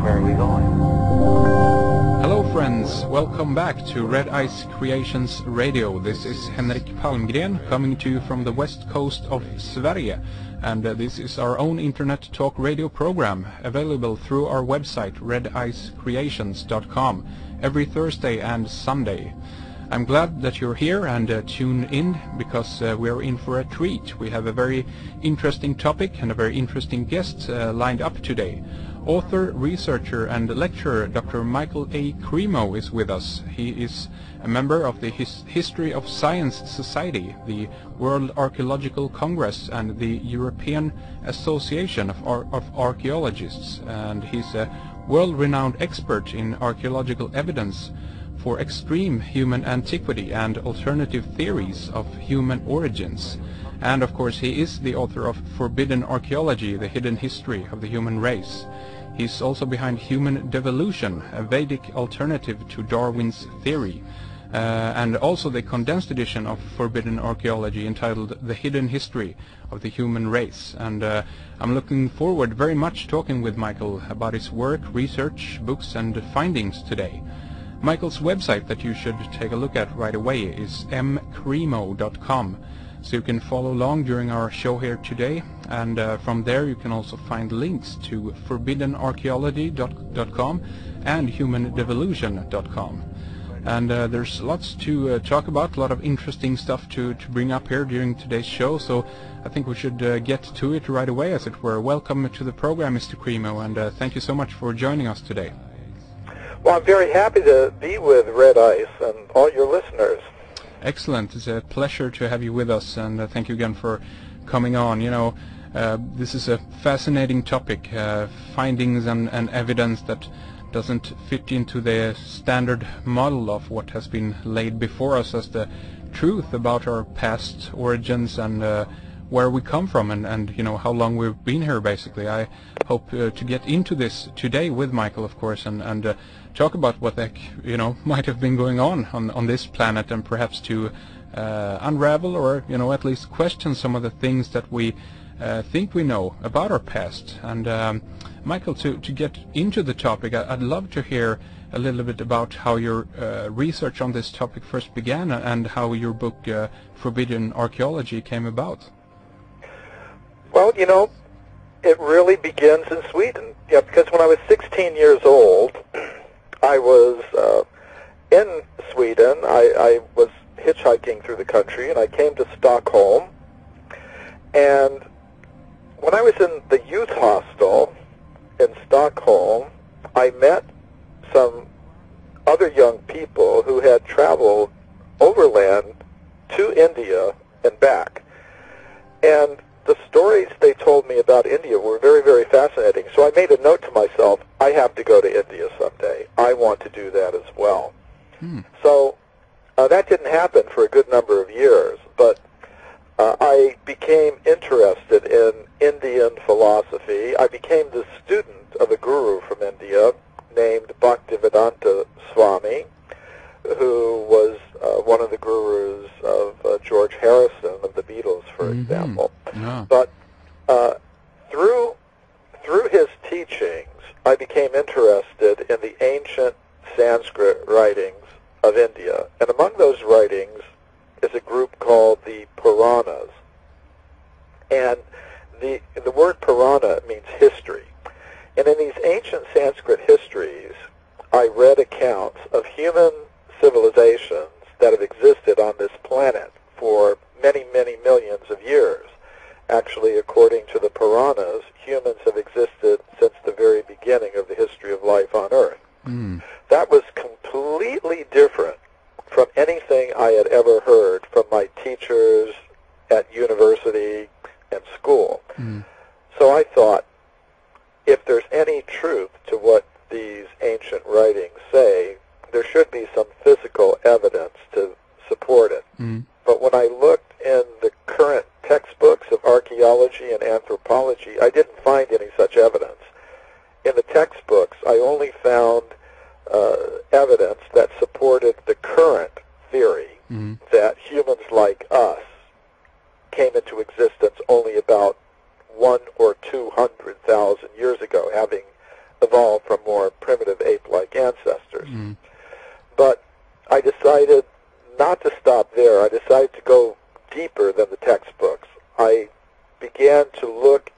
Where are we going? Hello friends, welcome back to Red Ice Creations Radio. This is Henrik Palmgren coming to you from the west coast of Sverige, and this is our own internet talk radio program available through our website redicecreations.com every Thursday and Sunday. I'm glad that you're here and tune in because we're in for a treat. We have a very interesting topic and a very interesting guest lined up today. Author, researcher and lecturer Dr. Michael A. Cremo is with us. He is a member of the History of Science Society, the World Archaeological Congress and the European Association of Archaeologists, and he's a world-renowned expert in archaeological evidence for extreme human antiquity and alternative theories of human origins. And of course he is the author of Forbidden Archeology, the hidden history of the human race. He's also behind Human Devolution, a Vedic alternative to Darwin's theory, and also the condensed edition of Forbidden Archeology entitled The Hidden History of the Human Race. And I'm looking forward very much talking with Michael about his work, research, books and findings today. Michael's website that you should take a look at right away is mcremo.com. So you can follow along during our show here today, and from there you can also find links to forbiddenarcheology.com and humandevolution.com. And there's lots to talk about, a lot of interesting stuff to bring up here during today's show, so I think we should get to it right away, as it were. Welcome to the program, Mr. Cremo, and thank you so much for joining us today. Well, I'm very happy to be with Red Ice and all your listeners. Excellent. It's a pleasure to have you with us, and thank you again for coming on. You know, this is a fascinating topic, findings and evidence that doesn't fit into the standard model of what has been laid before us as the truth about our past origins and where we come from and you know how long we've been here. Basically, I hope to get into this today with Michael, of course, and talk about what the you know might have been going on this planet, and perhaps to unravel or you know at least question some of the things that we think we know about our past. And Michael, to get into the topic, I'd love to hear a little bit about how your research on this topic first began and how your book Forbidden Archeology came about. Well, you know, it really begins in Sweden. Yeah, because when I was 16 years old, I was in Sweden. I was hitchhiking through the country, and I came to Stockholm. And when I was in the youth hostel in Stockholm, I met some other young people who had traveled overland to India and back. And the stories they told me about India were very, very fascinating. So I made a note to myself, I have to go to India someday. I want to do that as well. So that didn't happen for a good number of years, but I became interested in Indian philosophy. I became the student of a guru from India named Bhaktivedanta Swami, who was one of the gurus of George Harrison of the Beatles, for example. Yeah. But through his teachings, I became interested in the ancient Sanskrit writings of India. And among those writings is a group called the Puranas. And the word Purana means history. And in these ancient Sanskrit histories, I read accounts of human civilizations that have existed on this planet for many, many millions of years. Actually, according to the Puranas, humans have existed since the very beginning of the history of life on Earth. That was completely different from anything I had ever heard from my teachers at university and school. So I thought, if there's any truth to what these ancient writings say, there should be some physical evidence to support it. But when I looked in the current textbooks of archaeology and anthropology, I didn't find any such evidence. In the textbooks, I only found evidence that supported the current theory that humans like us came into existence only about 100,000 or 200,000 years ago, having evolved from more primitive ape-like ancestors. Mm. But I decided not to stop there. I decided to go deeper than the textbooks. I began to look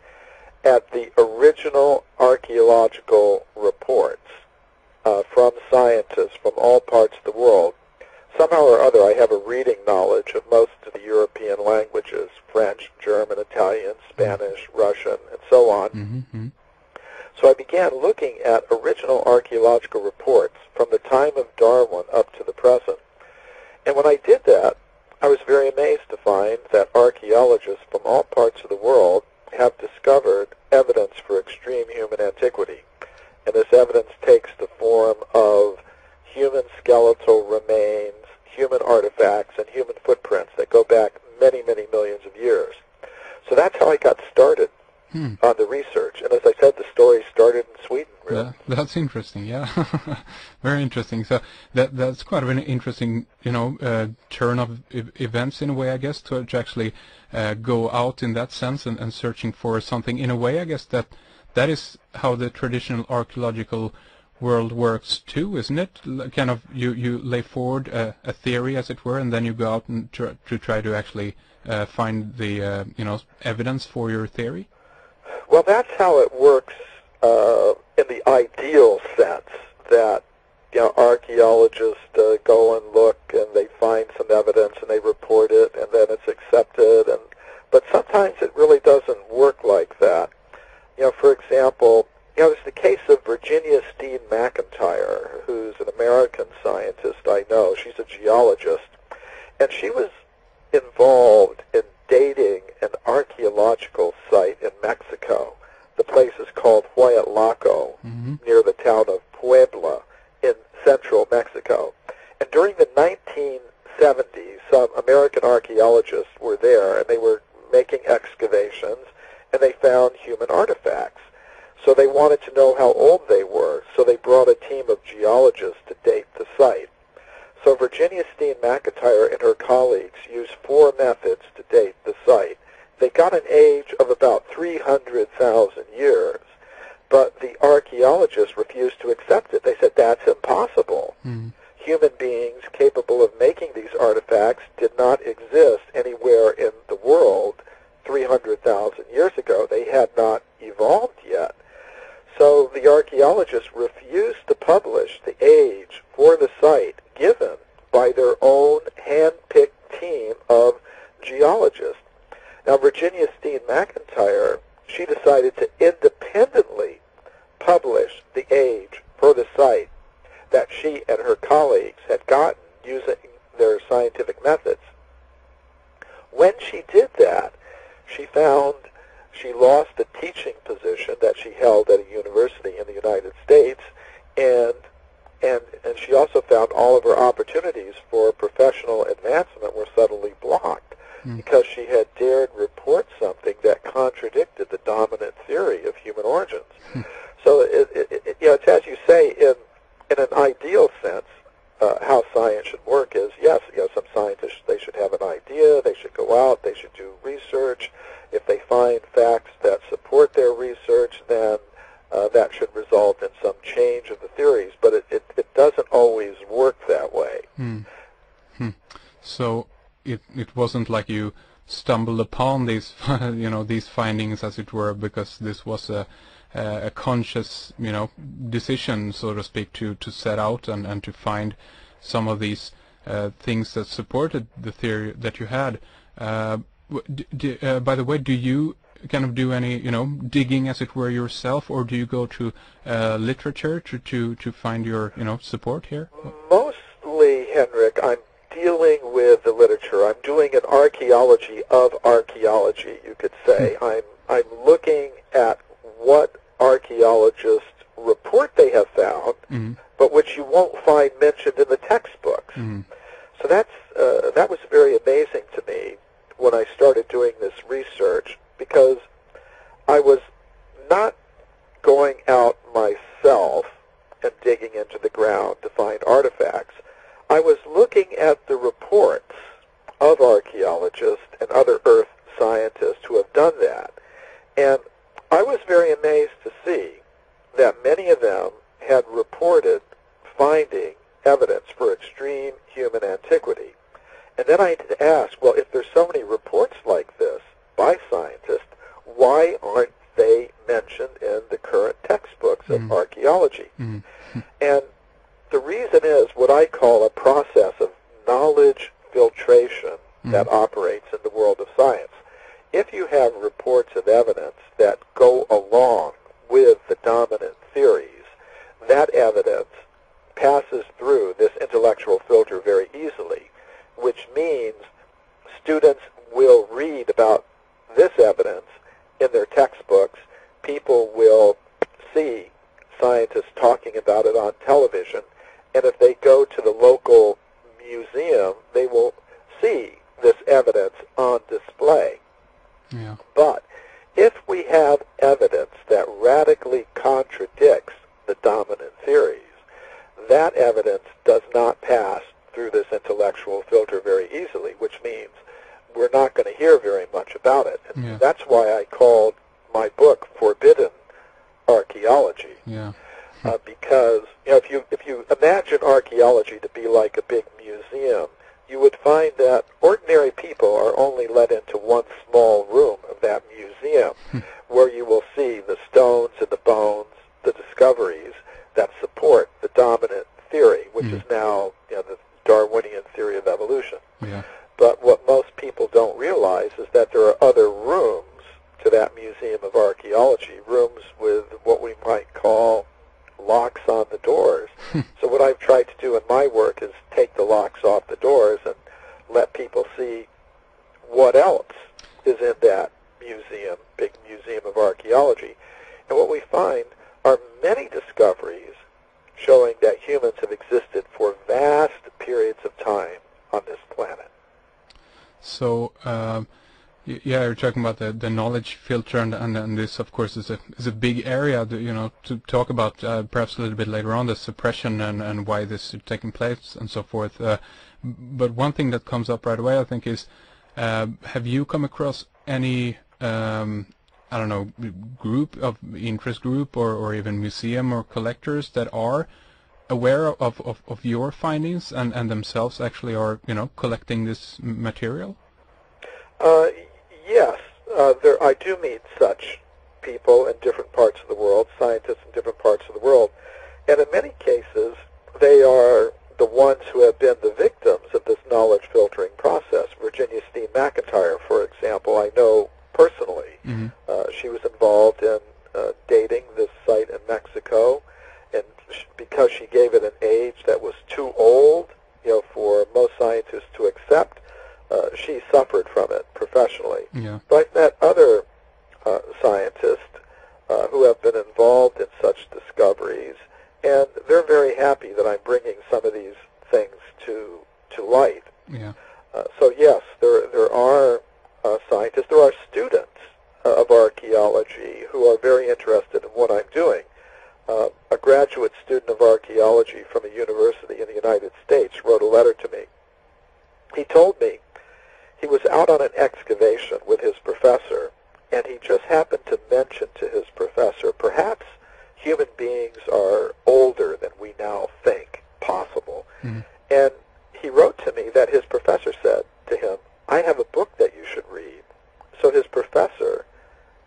at the original archaeological reports from scientists from all parts of the world. Somehow or other, I have a reading knowledge of most of the European languages, French, German, Italian, Spanish, Russian, and so on. Mm-hmm. So I began looking at original archaeological reports from the time of Darwin up to the present. And when I did that, I was very amazed to find that archaeologists from all parts of the world have discovered evidence for extreme human antiquity. And this evidence takes the form of human skeletal remains, human artifacts, and human footprints that go back many, many millions of years. So that's how I got started on the research. And as I said, the story started in Sweden, really. That's interesting, yeah. Very interesting. So that's quite an interesting, turn of events in a way, I guess, to actually go out in that sense and searching for something. In a way, I guess that is how the traditional archaeological world works too, isn't it? Kind of you lay forward a theory, as it were, and then you go out and try to actually find the evidence for your theory. Well, that's how it works in the ideal sense, that archaeologists go and look and they find some evidence and they report it and then it's accepted. But sometimes it really doesn't work like that. For example, there's the case of Virginia Steen McIntyre, who's an American scientist I know. She's a geologist, and she was involved in dating an archaeological site in Mexico. The place is called Huayatlaco, near the town of Puebla in central Mexico. And during the 1970s, some American archaeologists were there, and they were making excavations, and they found human artifacts. So they wanted to know how old they were, so they brought a team of geologists to date the site. So Virginia Steen McIntyre and her colleagues used 4 methods to date the site. They got an age of about 300,000 years, but the archaeologists refused to accept it. They said, that's impossible. Human beings capable of making these artifacts did not exist anywhere in the world 300,000 years ago. They had not evolved yet. So the archaeologists refused to publish the age for the site given by their own hand-picked team of geologists. Now, Virginia Steen McIntyre, she decided to independently publish the age for the site that she and her colleagues had gotten using their scientific methods. When she did that, she found she lost a teaching position that she held at a university in the United States, and she also found all of her opportunities for professional advancement were suddenly blocked because she had dared report something that contradicted the dominant theory of human origins. So it's as you say, in an ideal sense, how science should work is, yes, some scientists, they should have an idea, they should go out, they should do research. If they find facts that support their research, then that should result in some change of the theories, but it doesn't always work that way. So it wasn't like you stumbled upon these these findings, as it were, because this was a conscious decision, so to speak, to set out and to find some of these things that supported the theory that you had. By the way, do you kind of do any digging, as it were, yourself, or do you go to literature to find your support here? Mostly, Henrik, I'm dealing with the literature. I'm doing an archaeology of archaeology, you could say. I'm looking at what archaeologists report they have found, but which you won't find mentioned in the textbooks. So that was very amazing to me when I started doing this research, because I was not going out myself and digging into the ground to find artifacts. I was looking at the reports of archaeologists and other earth scientists who have done that, and I was very amazed to see that many of them had reported finding evidence for extreme human antiquity. And then I had to ask, well, if there's so many reports like this by scientists, why aren't they mentioned in the current textbooks of archaeology? And the reason is what I call a process of knowledge filtration that operates in the world of science. If you have reports of evidence that go along with the dominant theories, that evidence passes through this intellectual filter very easily, which means students will read about this evidence in their textbooks. People will see scientists talking about it on television, and if they go to the local museum, they will see this evidence on display. Yeah. But if we have evidence that radically contradicts the dominant theories, that evidence does not pass through this intellectual filter very easily, which means we're not going to hear very much about it. And that's why I called my book Forbidden Archeology. Yeah. Because if you imagine archaeology to be like a big museum, you would find that ordinary people are only let into one small room of that museum, where you will see the stones and the bones, the discoveries that support the dominant theory, which is now the Darwinian theory of evolution. Yeah. But what most people don't realize is that there are other rooms to that Museum of Archaeology, rooms with what we might call locks on the doors. So what I've tried to do in my work is take the locks off the doors and let people see what else is in that museum, big Museum of Archaeology. And what we find are many discoveries showing that humans have existed for vast periods of time on this planet. So, yeah, you're talking about the knowledge filter, and this, of course, is a big area, to talk about perhaps a little bit later on, the suppression and why this is taking place and so forth. But one thing that comes up right away, I think, is have you come across any I don't know, interest group or even museum or collectors that are aware of your findings and themselves actually are, collecting this material? Yes, I do meet such people in different parts of the world, scientists in different parts of the world, and in many cases they are the ones who have been the victims of this knowledge filtering process. Virginia Steen McIntyre, for example, I know personally. She was involved in dating this site in Mexico, and because she gave it an age that was too old, for most scientists to accept, she suffered from it professionally. Yeah. But I've met other scientists who have been involved in such discoveries, and they're very happy that I'm bringing some of these things to light. Yeah. So yes, there are scientists, there are students of archaeology who are very interested in what I'm doing. A graduate student of archaeology from a university in the United States wrote a letter to me. He told me he was out on an excavation with his professor, and he just happened to mention to his professor, perhaps human beings are older than we now think possible. And he wrote to me that his professor said to him, I have a book that you should read. So his professor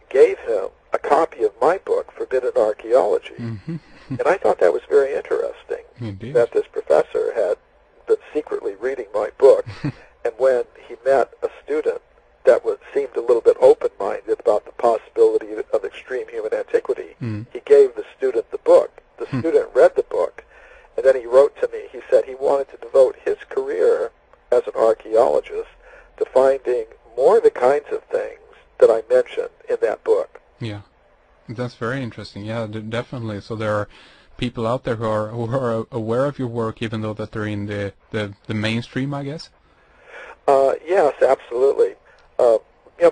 gave him a copy of my book, Forbidden Archaeology. And I thought that was very interesting, Indeed. that this professor had been secretly reading my book, and when he met a student that seemed a little bit open-minded about the possibility of extreme human antiquity, he gave the student the book. The student read the book, and then he wrote to me. He said he wanted to devote his career as an archaeologist to finding more of the kinds of things that I mentioned in that book. Yeah, that's very interesting. Yeah, definitely. So there are people out there who are aware of your work, even though that they're in the mainstream, I guess. Yes, absolutely.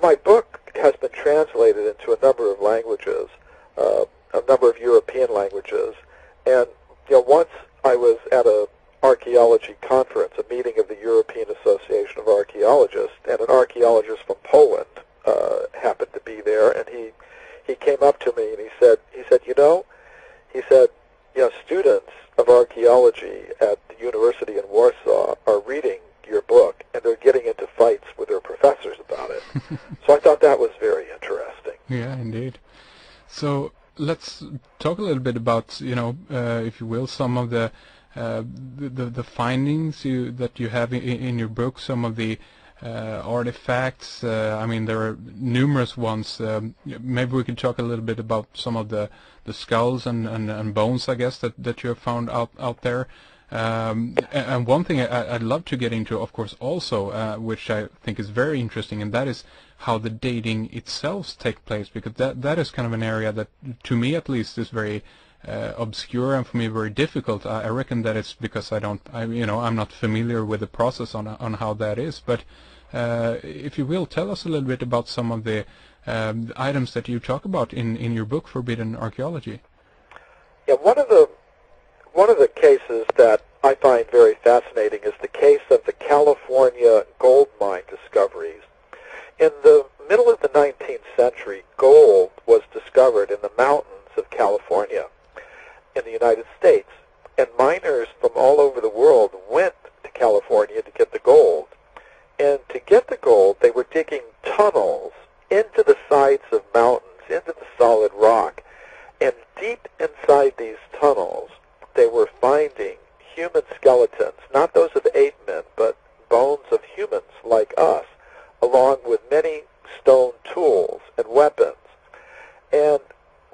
My book has been translated into a number of languages, a number of European languages, and once I was at a archaeology conference, a meeting of the European Association of Archaeologists, and an archaeologist from Poland happened to be there, and he came up to me and he said, he said, students of archaeology at the university in Warsaw are reading your book, and they're getting into fights with their professors about it. So I thought that was very interesting. Yeah, indeed. So let's talk a little bit about, if you will, some of the findings that you have in your book, some of the artifacts. I mean, there are numerous ones. Maybe we could talk a little bit about some of the skulls and bones, I guess, that you have found out there. And one thing I'd love to get into, of course, also, which I think is very interesting, and that is how the dating itself takes place, because that is kind of an area that, to me at least, is very obscure and for me very difficult. I reckon that it's because I'm not familiar with the process on how that is. But if you will, tell us a little bit about some of the items that you talk about in your book, Forbidden Archeology. Yeah, one of the cases that I find very fascinating is the case of the California gold mine discoveries. In the middle of the 19th century, gold was discovered in the mountains of California in the United States, and miners from all over the world went to California to get the gold. And to get the gold, they were digging tunnels into the sides of mountains, into the solid rock, and deep inside these tunnels, they were finding human skeletons, not those of ape men, but bones of humans like us, along with many stone tools and weapons. And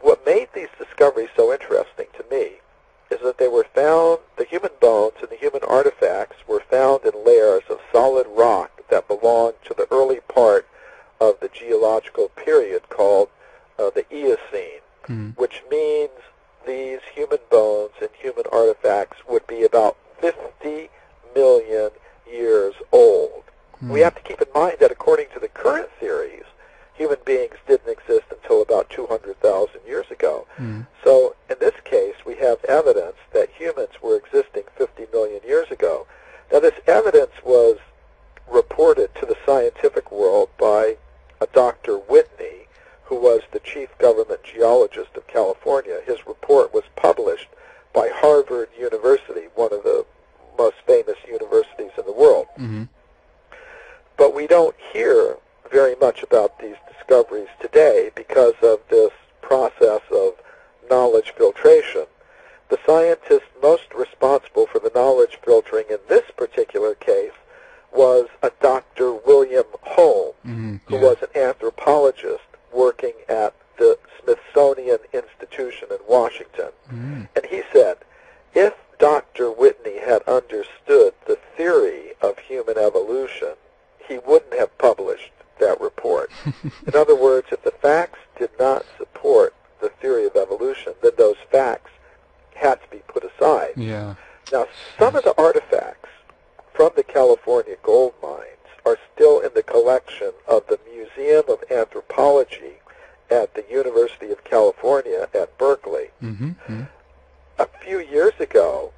what made these discoveries so interesting to me is that they were found, the human bones and the human artifacts were found in layers of solid rock that belonged to the early part of the geological period called the Eocene, which means these human bones and human artifacts would be about 50 million years old. We have to keep in mind that according to the current theories, human beings didn't exist until about 200,000 years ago. So in this case, we have evidence that humans were existing 50 million years ago. Now this evidence was reported to the scientific world by a Dr. Whitney, who was the chief government geologist of California. His report was published by Harvard University, one of the most famous universities in the world. But we don't hear very much about these discoveries today because of this process of knowledge filtration. The scientist most responsible for the knowledge filtering in this particular case was a Dr. William Holmes, who was an anthropologist working at the Smithsonian Institution in Washington. And he said, if Dr. Whitney had understood the theory of human evolution, he wouldn't have published that report. In other words, if the facts did not support the theory of evolution, then those facts had to be put aside. Now, some of the artifacts from the California gold mines are still in the collection of the Museum of Anthropology at the University of California at Berkeley. A few years ago,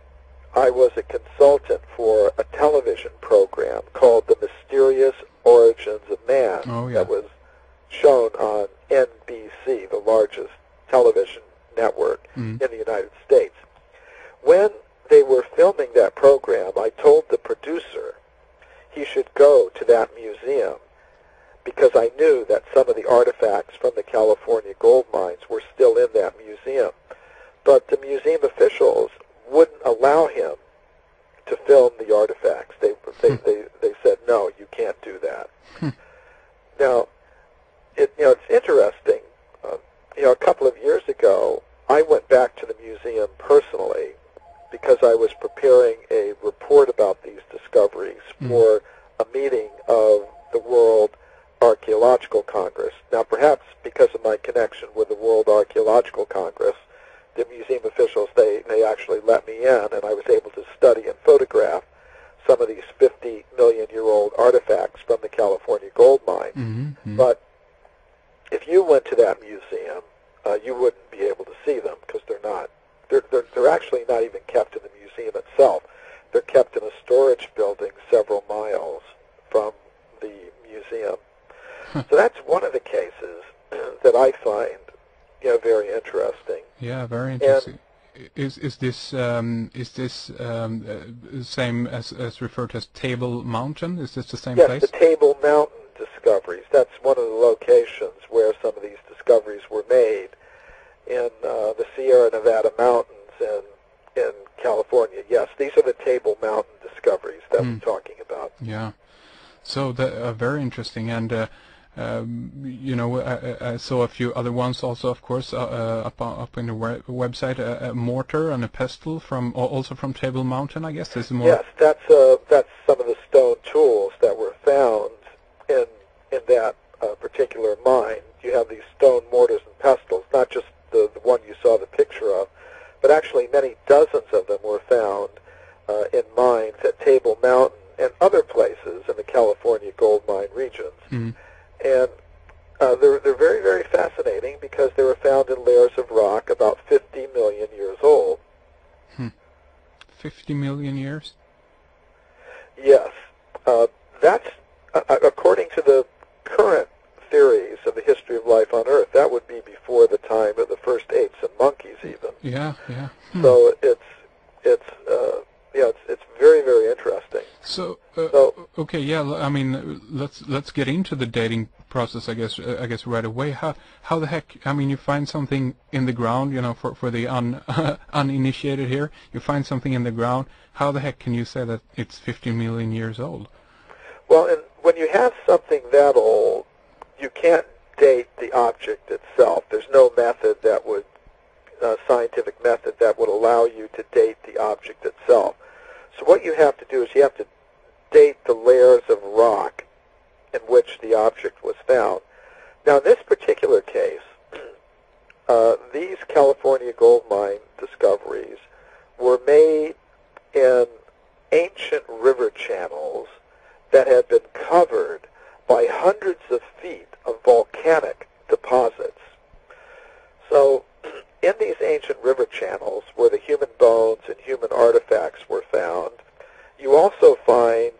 I was a consultant for a television program called The Mysterious Origins of Man that was shown on NBC, the largest television network in the United States. When they were filming that program, I told the producer he should go to that museum because I knew that some of the artifacts from the California gold mines were still in that museum. But the museum officials wouldn't allow him to film the artifacts. They said, no, you can't do that. Now, it's interesting. A couple of years ago, I went back to the museum personally because I was preparing a report about these discoveries for a meeting of the World Archaeological Congress. Now, perhaps because of my connection with the World Archaeological Congress, the museum officials, they actually let me in, and I was able to study and photograph some of these 50-million-year-old artifacts from the California gold mine. But if you went to that museum, you wouldn't be able to see them because they're actually not even kept in the museum itself. They're kept in a storage building several miles from the museum. So that's one of the cases that I find very interesting. Yeah, very interesting. is this same as referred to as Table Mountain? Is this the same place? Yes, the Table Mountain discoveries. That's one of the locations where some of these discoveries were made in the Sierra Nevada mountains in California. Yes, these are the Table Mountain discoveries that we're talking about. Yeah. So very interesting, and you know, I saw a few other ones also, of course, up in the website. A mortar and a pestle also from Table Mountain, I guess. Is more. Yes, that's some of the stone tools that were found in that particular mine. You have these stone mortars and pestles, not just the one you saw the picture of, but actually many dozens of them were found in mines at Table Mountain and other places in the California gold mine regions. Mm-hmm. And they're very, very fascinating because they were found in layers of rock about 50 million years old. 50 million years? Yes. That's, according to the current theories of the history of life on Earth, that would be before the time of the first apes and monkeys even. Yeah, yeah. So it's very, very interesting. So, okay, yeah. I mean, let's get into the dating process. I guess right away. How the heck? I mean, you find something in the ground. You know, for the uninitiated here, you find something in the ground. How the heck can you say that it's 50 million years old? Well, and when you have something that old, you can't date the object itself. There's no method that would scientific method that would allow you to date the object itself. So what you have to do is you have to date the layers of rock in which the object was found. Now, in this particular case, these California gold mine discoveries were made in ancient river channels that had been covered by hundreds of feet of volcanic deposits. So, in these ancient river channels where the human bones and human artifacts were found, you also find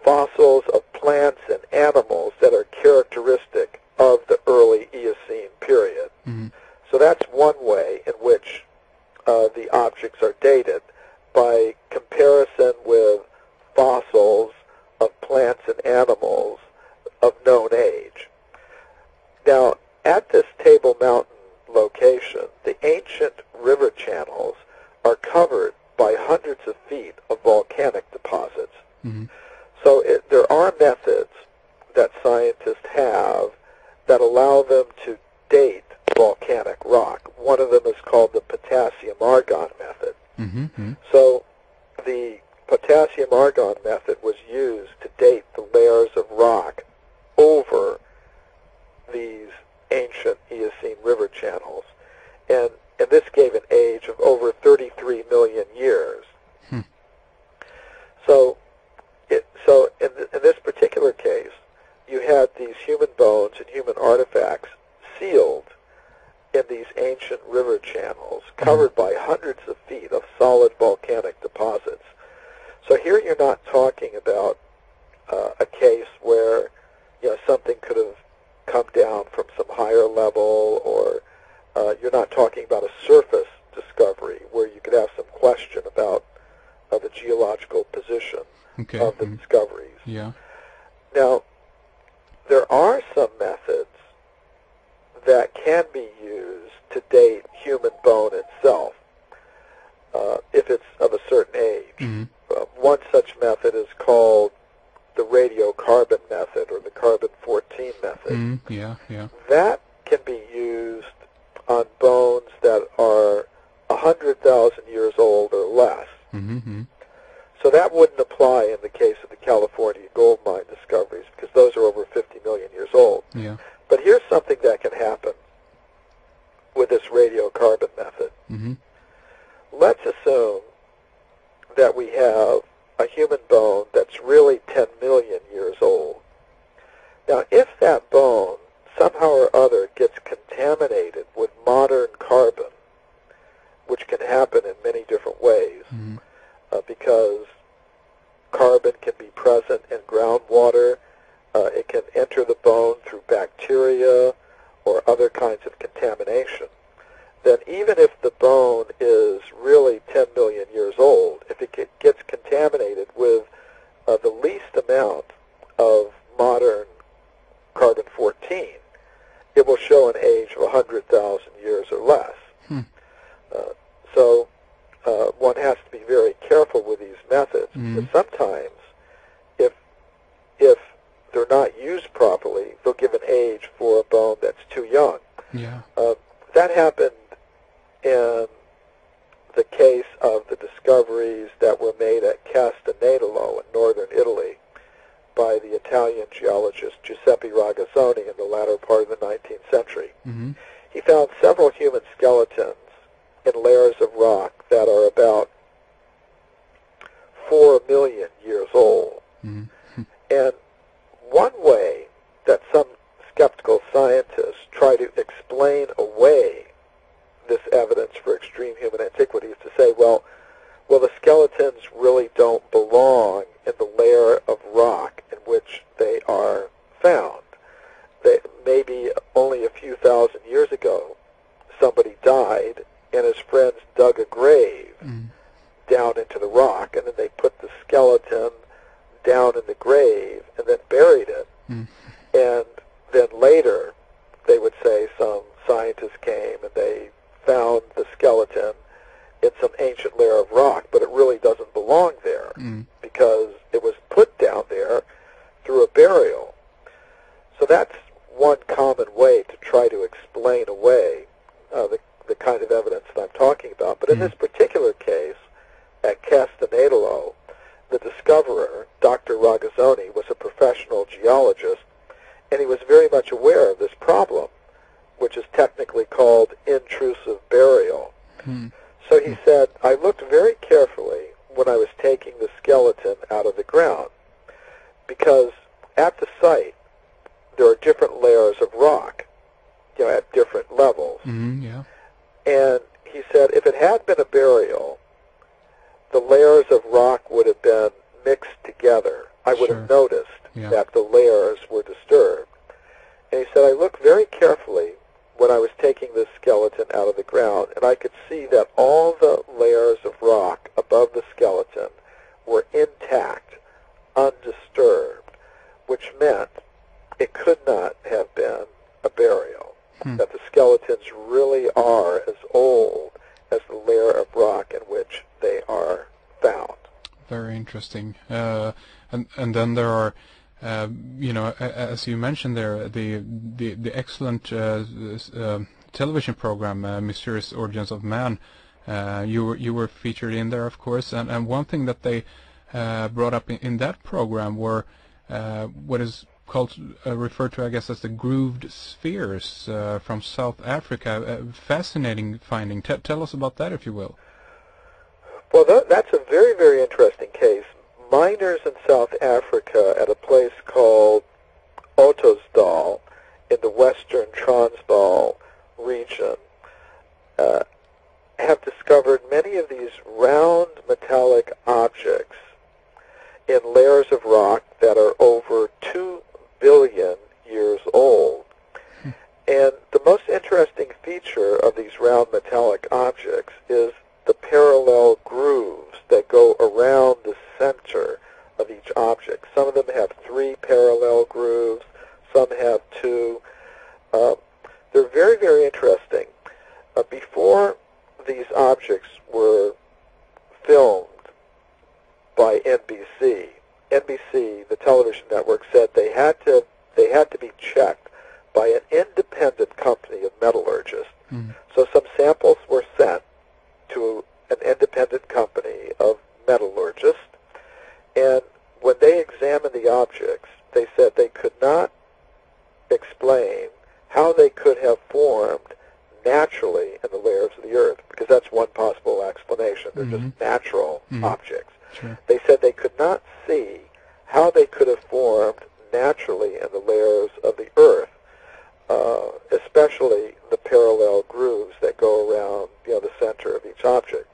fossils of plants and animals that are characteristic of the early Eocene period. Mm-hmm. So that's one way in which the objects are dated, by comparison with fossils of plants and animals of known age. Now, at this Table Mountain location, the ancient river channels are covered by hundreds of feet of volcanic deposits. Mm-hmm. So there are methods that scientists have that allow them to date volcanic rock. One of them is called the potassium-argon method. Mm-hmm. So the potassium-argon method was used to date the layers of rock over these ancient Eocene river channels, and this gave an age of over 33 million years. So in this particular case, you had these human bones and human artifacts sealed in these ancient river channels, covered by hundreds of feet of solid volcanic deposits. So here you're not talking about a case where something could have come down from some higher level, or you're not talking about a surface discovery where you could have some question about the geological position of the discoveries. Yeah. Now, there are some methods that can be used to date human bone itself, if it's of a certain age. Mm-hmm. One such method is called the radiocarbon method, or the carbon-14 method. Mm-hmm. Yeah. That can be used on bones that are 100,000 years old or less. Mm-hmm. So that wouldn't apply in the case of the California gold mine discoveries, because those are over 50 million years old. Yeah. But here's something that can happen with this radiocarbon method. Mm-hmm. Let's assume that we have a human bone that's really 10 million years old. Now, if that bone somehow or other gets contaminated with modern carbon, which can happen in many different ways, because carbon can be present in groundwater, it can enter the bone through bacteria or other kinds of contamination. then even if the bone is really 10 million years old, if it gets contaminated with the least amount of modern carbon-14, it will show an age of 100,000 years or less. So one has to be very careful with these methods. Because sometimes, if they're not used properly, they'll give an age for a bone that's too young. Yeah. That happened in the case of the discoveries that were made at Castanedolo in northern Italy by the Italian geologist Giuseppe Ragazzoni in the latter part of the 19th century. He found several human skeletons in layers of rock that are about 4 million years old. And one way that some skeptical scientists try to explain away this evidence for extreme human antiquity is to say, well, the skeletons really don't belong in the layer of rock in which they are found. Maybe only a few thousand years ago, somebody died and his friends dug a grave down into the rock, and then they put the skeleton down in the grave and then buried it. And then later, they would say some scientists came and they found the skeleton in some ancient layer of rock, but it really doesn't belong there because it was put down there through a burial. So that's one common way to try to explain away the kind of evidence that I'm talking about. But in this particular case, at Castanedolo, the discoverer, Dr. Ragazzoni, was a professional geologist, and he was very much aware of this problem, which is technically called intrusive burial. So he said, I looked very carefully when I was taking the skeleton out of the ground, because at the site, there are different layers of rock, at different levels. And he said, if it had been a burial, the layers of rock would have been mixed together. I would have noticed that the layers were disturbed. And he said, I looked very carefully when I was taking this skeleton out of the ground, and I could see that all the layers of rock above the skeleton were intact, undisturbed, which meant it could not have been a burial, that the skeletons really are as old as the layer of rock in which they are found. Very interesting. And then there are, as you mentioned there, the excellent television program, Mysterious Origins of Man. You were featured in there, of course, and one thing that they brought up in that program were what is called referred to, I guess, as the grooved spheres from South Africa. Fascinating finding. Tell us about that, if you will. Well, that's a very, very interesting case. Miners in South Africa at a place called Ottosdal in the western Transvaal region have discovered many of these round metallic objects in layers of rock that are over 2 billion years old. And the most interesting feature of these round metallic objects is the parallel grooves that go around the center of each object. Some of them have 3 parallel grooves, some have 2. They're very, very interesting. Before these objects were filmed by NBC, the television network, said they had to be checked by an independent company of metallurgists. So some samples were sent to an independent company of metallurgists, and when they examined the objects, they said they could not explain how they could have formed naturally in the layers of the earth, because that's one possible explanation. They're just natural objects. They said they could not see how they could have formed naturally in the layers of the earth, especially the parallel grooves that go around the center of each object.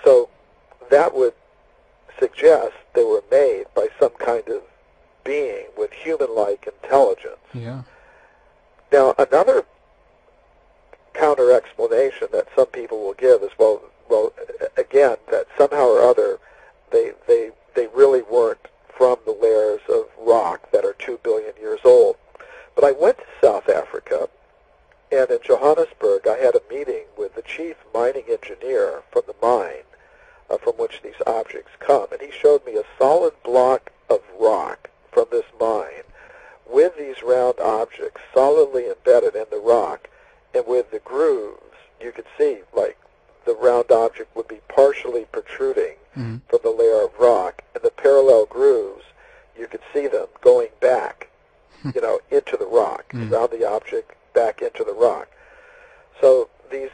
So that would suggest they were made by some kind of being with human-like intelligence. Now, another counter explanation that some people will give is, well, again, that somehow or other they really weren't from the layers of rock that are 2 billion years old. But I went to South Africa, and in Johannesburg I had a meeting with the chief mining engineer from the mine from which these objects come, and he showed me a solid block of rock from this mine with these round objects solidly embedded in the rock, and with the grooves, you could see, like, the round object would be partially protruding from the layer of rock, and the parallel grooves, you could see them going back, into the rock, around the object, back into the rock. So these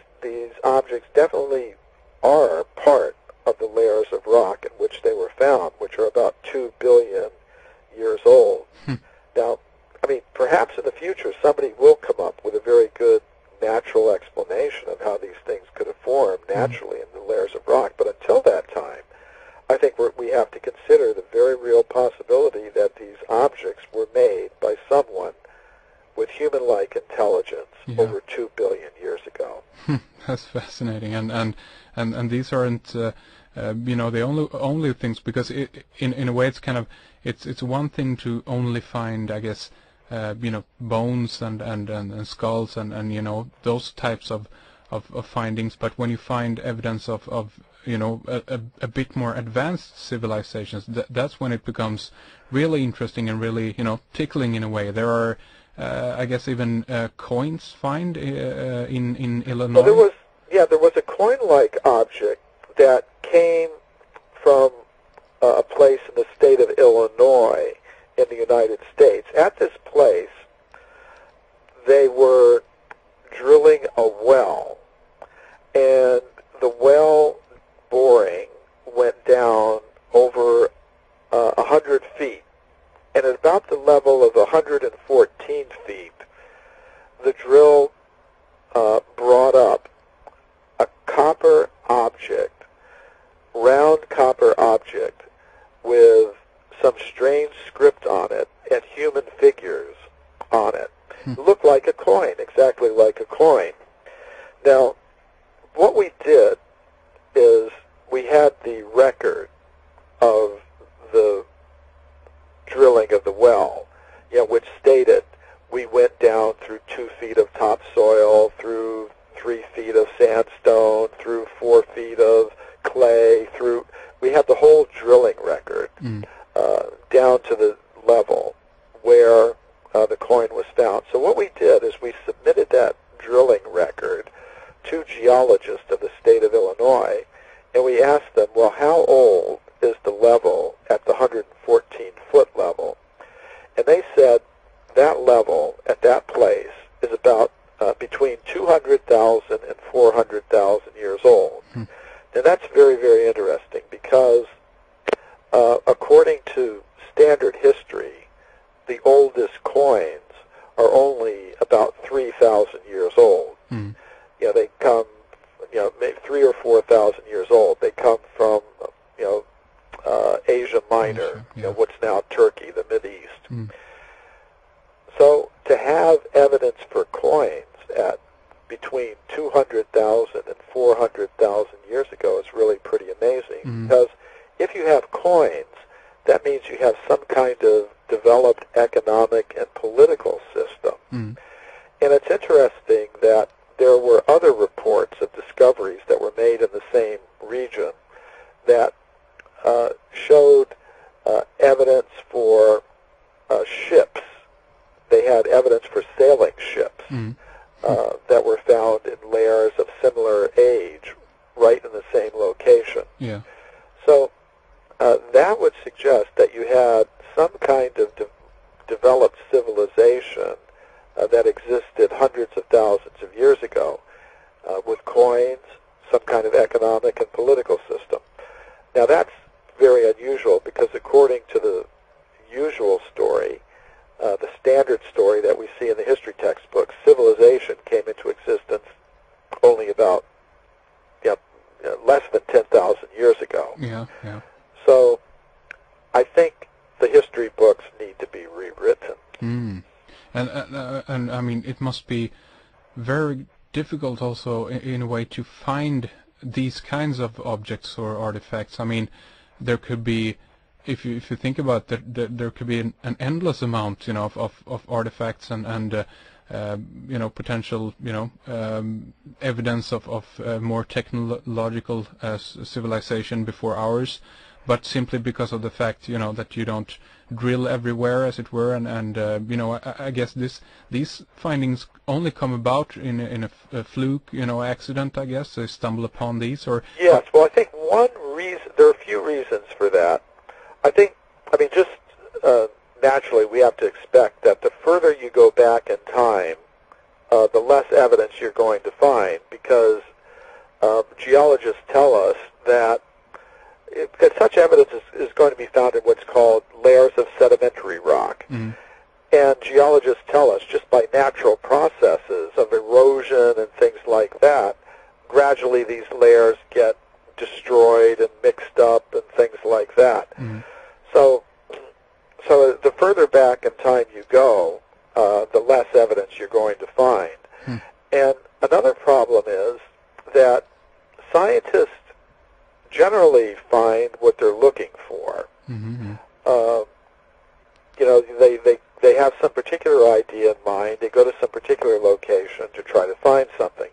objects definitely are part of the layers of rock in which they were found, which are about 2 billion years old. Now, I mean, perhaps in the future somebody will come up with a very good natural explanation of how these things could have formed naturally in the layers of rock. But until that time, I think we have to consider the very real possibility that these objects were made by someone with human-like intelligence over 2 billion years ago. That's fascinating, and these aren't the only things, because in a way it's kind of it's one thing to only find, I guess, bones and skulls and those types of findings, but when you find evidence of a bit more advanced civilizations, that's when it becomes really interesting and really tickling in a way. There are I guess even coins find in Illinois. Well, there was a coin-like object that came from a place in the state of Illinois in the United States. At this place, they were drilling a well, and the well boring went down over 100 feet. And at about the level of 114 feet, the drill brought up a copper object, round copper object, with some strange script on it and human figures on it. It looked like a coin, exactly like a coin. Now, what we did is we had the record of the drilling of the well, which stated we went down through 2 feet of topsoil, through 3 feet of sandstone, through 4 feet of clay, we had the whole drilling record down to the level where the coin was found. So what we did is we submitted that drilling record to geologists of the state of Illinois, and we asked them, well, how old is the level at the 114-foot level? And they said that level at that place is about between 200,000 and 400,000 years old. Now that's very, very interesting, because according to standard history, the oldest coins are only about 3,000 years old. They come, maybe 3,000 or 4,000 years old. They come from, Asia Minor, what's now Turkey, the Mideast. So to have evidence for coins at between 200,000 and 400,000 years ago is really pretty amazing, because if you have coins, that means you have some kind of developed economic and political system. And it's interesting that there were other reports of discoveries that were made in the same region that showed evidence for ships. They had evidence for sailing ships that were found in layers of similar age right in the same location. So that would suggest that you had some kind of developed civilization that existed hundreds of thousands of years ago with coins, some kind of economic and political system. Now that's very unusual, because according to the usual story, the standard story that we see in the history textbooks, civilization came into existence only about less than 10,000 years ago. So I think the history books need to be rewritten. And I mean, it must be very difficult also in a way to find these kinds of objects or artifacts. I mean, there could be, if you think about it, there could be an endless amount, of artifacts and potential, evidence of more technological civilization before ours, but simply because of the fact, that you don't drill everywhere, as it were, and I guess these findings only come about in a fluke, accident. I guess they stumble upon these, or yes. Well, I think one reason, there are a few reasons for that. Just naturally, we have to expect that the further you go back in time, the less evidence you're going to find, because geologists tell us that such evidence is going to be found in what's called layers of sedimentary rock. Mm. And geologists tell us, just by natural processes of erosion and things like that, gradually these layers get destroyed and mixed up and things like that. Mm. So the further back in time you go, the less evidence you're going to find. Hmm. And another problem is that scientists generally find what they're looking for. Mm-hmm. They have some particular idea in mind. They go to some particular location to try to find something.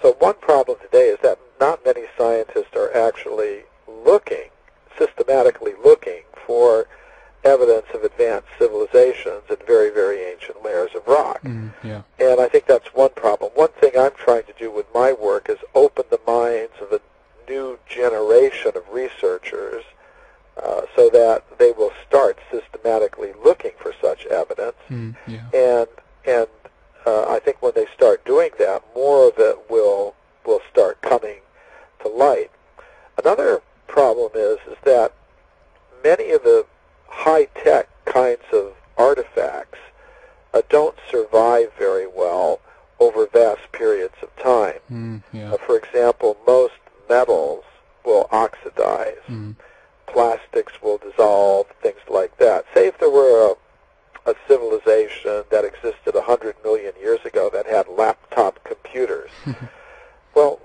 So one problem today is that not many scientists are actually systematically looking for evidence of advanced civilizations in very, very ancient layers of rock. Yeah. And I think that's one problem. One thing I'm trying to do with my work is open the minds of a new generation of researchers so that they will start systematically looking for such evidence. Yeah. And I think when they start doing that, more of it will start coming to light. Another problem is that many of the high-tech kinds of artifacts don't survive very well over vast periods of time. Yeah. For example, most metals will oxidize. Plastics will dissolve, things like that. Say if there were a civilization that existed 100 million years ago that had laptop computers, well,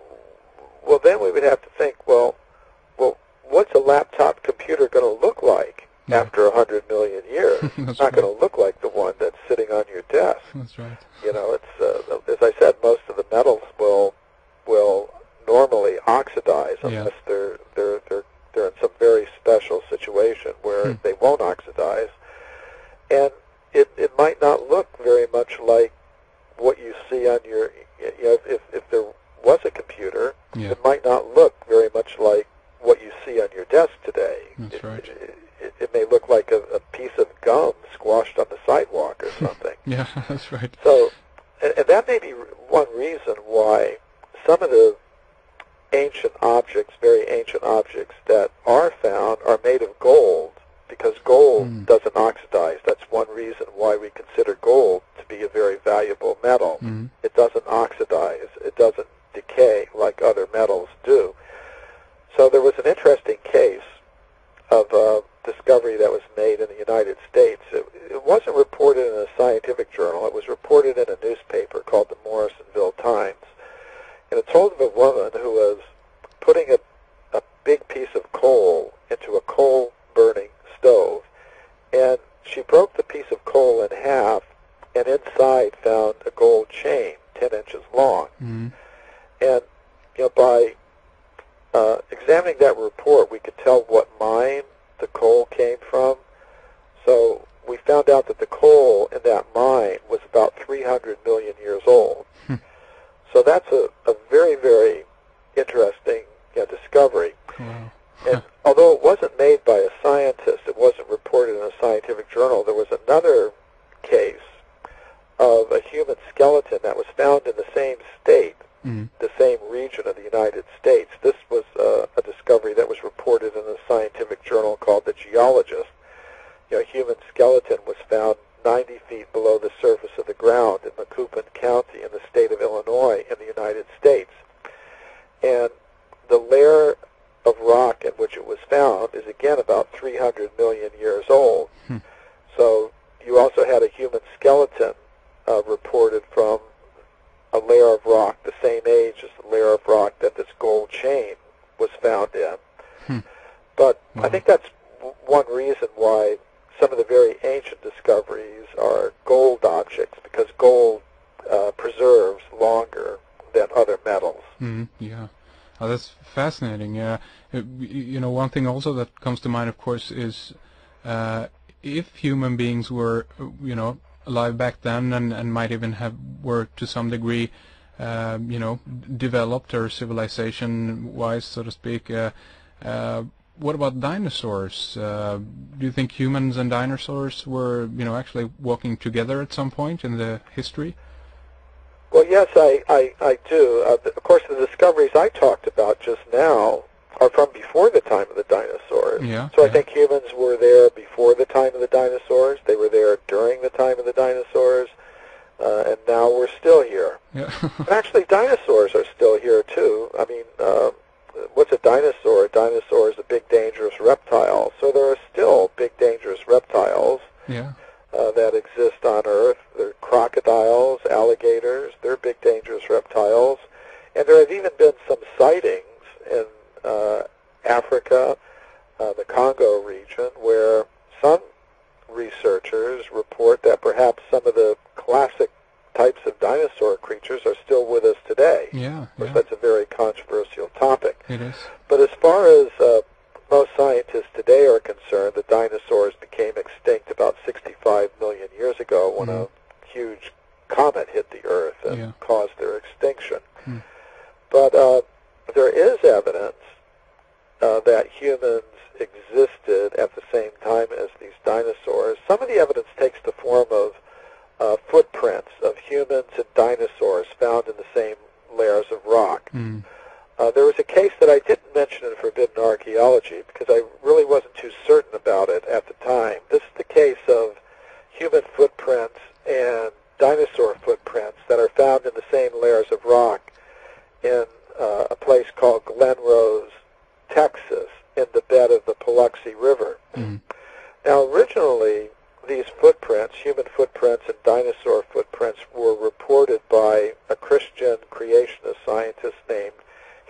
then we would have to think, well, what's a laptop computer going to look like after 100 million years? It's not going to look like the one that's sitting on your desk. That's right. It's as I said, most of the metals will normally oxidize unless they're in some very special situation where they won't oxidize, and it might not look very much like what you see on your. If there was a computer, it might not look very much like what you see on your desk today. That's right. It may look like a piece of gum squashed on the sidewalk or something. Yeah, that's right. So, and that may be one reason why some of the ancient objects, very ancient objects that are found are made of gold, because gold doesn't oxidize. That's one reason why we consider gold to be a very valuable metal. It doesn't oxidize. It doesn't decay like other metals do. So there was an interesting case of a discovery that was made in the United States. It wasn't reported in a scientific journal. It was reported in a newspaper called the Morrisonville Times. And it told of a woman who was putting a big piece of coal into a coal-burning stove. And she broke the piece of coal in half, and inside found a gold chain 10 inches long. And by examining that report, we could tell what mine the coal came from. So we found out that the coal in that mine was about 300 million years old. So that's a very, very interesting discovery. Wow. And although it wasn't made by a scientist, it wasn't reported in a scientific journal, there was another case of a human skeleton that was found in the same state, the same region of the United States. This was a discovery that was reported in a scientific journal called The Geologist. A human skeleton was found 90 feet below the surface of the ground in Macoupin County in the state of Illinois in the United States. And the layer of rock in which it was found is again about 300 million years old. So you also had a human skeleton reported from a layer of rock the same age as the layer of rock that this gold chain was found in. But I think that's one reason why some of the very ancient discoveries are gold objects, because gold preserves longer than other metals. Yeah. Oh, that's fascinating. You know, one thing also that comes to mind, of course, is if human beings were, you know, alive back then and might even were to some degree, you know, developed or civilization-wise, so to speak. What about dinosaurs? Do you think humans and dinosaurs were, you know, actually walking together at some point in the history? Well, yes, I do. Of course, the discoveries I talked about just now are from before the time of the dinosaurs. Yeah. So I think humans were there before the time of the dinosaurs. They were there during the time of the dinosaurs. And now we're still here. Yeah. And actually, dinosaurs are still here, too. I mean, what's a dinosaur? A dinosaur is a big, dangerous reptile. So there are still big, dangerous reptiles that exist on Earth. There are crocodiles, alligators. They're big, dangerous reptiles. And there have even been some sightings in Africa, the Congo region, where some researchers report that perhaps some of the classic types of dinosaur creatures are still with us today. Yeah. Of course, that's a very controversial topic. It is. But as far as most scientists today are concerned, the dinosaurs became extinct about 65 million years ago when a huge comet hit the Earth and caused their extinction. But there is evidence that humans existed at the same time as these dinosaurs. Some of the evidence takes the form of footprints of humans and dinosaurs found in the same layers of rock. There was a case that I didn't mention in Forbidden Archeology because I really wasn't too certain about it at the time. This is the case of human footprints and dinosaur footprints that are found in the same layers of rock in a place called Glen Rose, Texas, in the bed of the Paluxy River. Now, originally, these footprints, human footprints and dinosaur footprints, were reported by a Christian creationist scientist named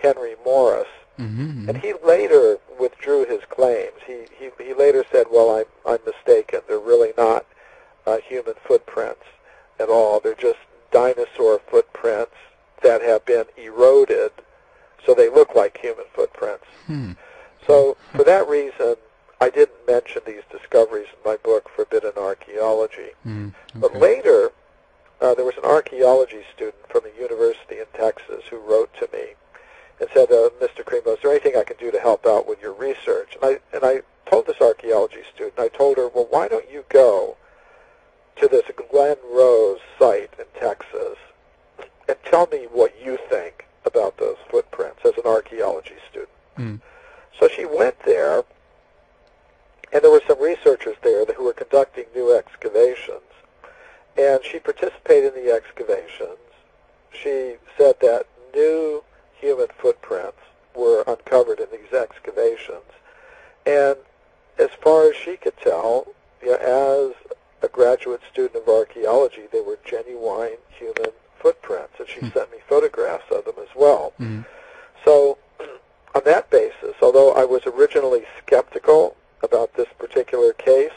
Henry Morris, and he later withdrew his claims. He later said, well, I'm mistaken. They're really not human footprints at all. They're just dinosaur footprints that have been eroded, so they look like human footprints. So for that reason, I didn't mention these discoveries in my book, Forbidden Archeology. But later, there was an archaeology student from a university in Texas who wrote to me and said, Mr. Cremo, is there anything I can do to help out with your research? And I told this archaeology student, I told her, well, why don't you go to this Glen Rose site in Texas and tell me what you think about those footprints as an archaeology student. So she went there, and there were some researchers there who were conducting new excavations, and she participated in the excavations. She said that new human footprints were uncovered in these excavations, and as far as she could tell, as a graduate student of archaeology, they were genuine human footprints, and she sent me photographs of them as well. So on that basis, although I was originally skeptical about this particular case,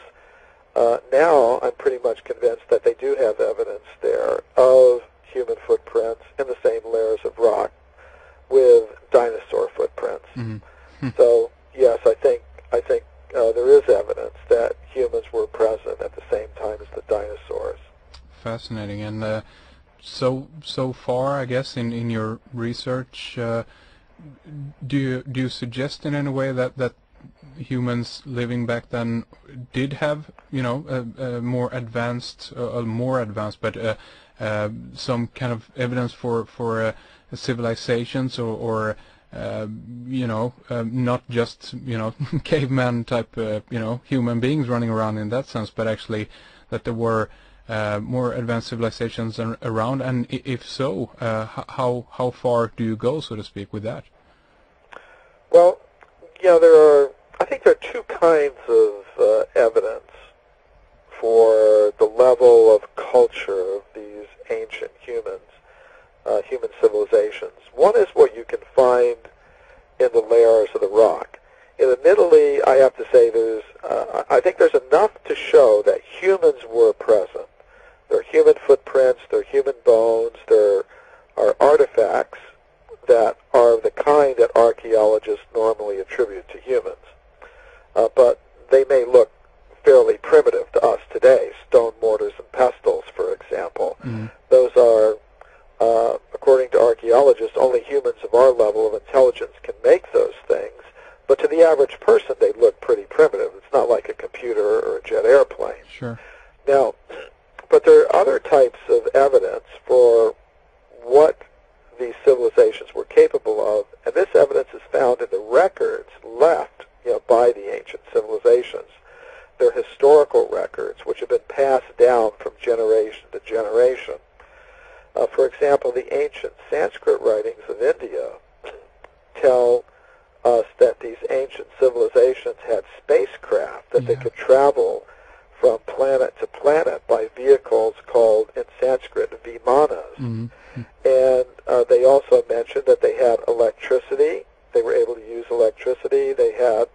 now I'm pretty much convinced that they do have evidence there of human footprints in the same layers of rock with dinosaur footprints. So yes, I think there is evidence that humans were present at the same time as the dinosaurs. Fascinating. And so far, I guess, in your research, do you suggest in any way that humans living back then did have, you know, a more advanced, but some kind of evidence for civilizations or you know, not just, you know, caveman type, you know, human beings running around in that sense, but actually that there were more advanced civilizations around, and if so, how far do you go, so to speak, with that? Well, yeah, I think there are two kinds of evidence for the level of culture of these ancient humans. human civilizations. One is what you can find in the layers of the rock. Admittedly, I have to say I think there's enough to show that humans were present. There are human footprints, there are human bones, there are artifacts that are of the kind that archaeologists normally attribute to humans. But they may look fairly primitive to us today, stone mortars and pestles, for example. Mm-hmm. Those are, according to archaeologists, only humans of our level of intelligence can make those things. But to the average person, they look pretty primitive. It's not like a computer or a jet airplane. Sure. Now, but there are other types of evidence for what these civilizations were capable of, and this evidence is found in the records left by the ancient civilizations. They're historical records which have been passed down from generation to generation. For example, the ancient Sanskrit writings of India tell us that these ancient civilizations had spacecraft, that they could travel from planet to planet by vehicles called, in Sanskrit, vimanas. Mm-hmm. And they also mentioned that they had electricity. They were able to use electricity. They had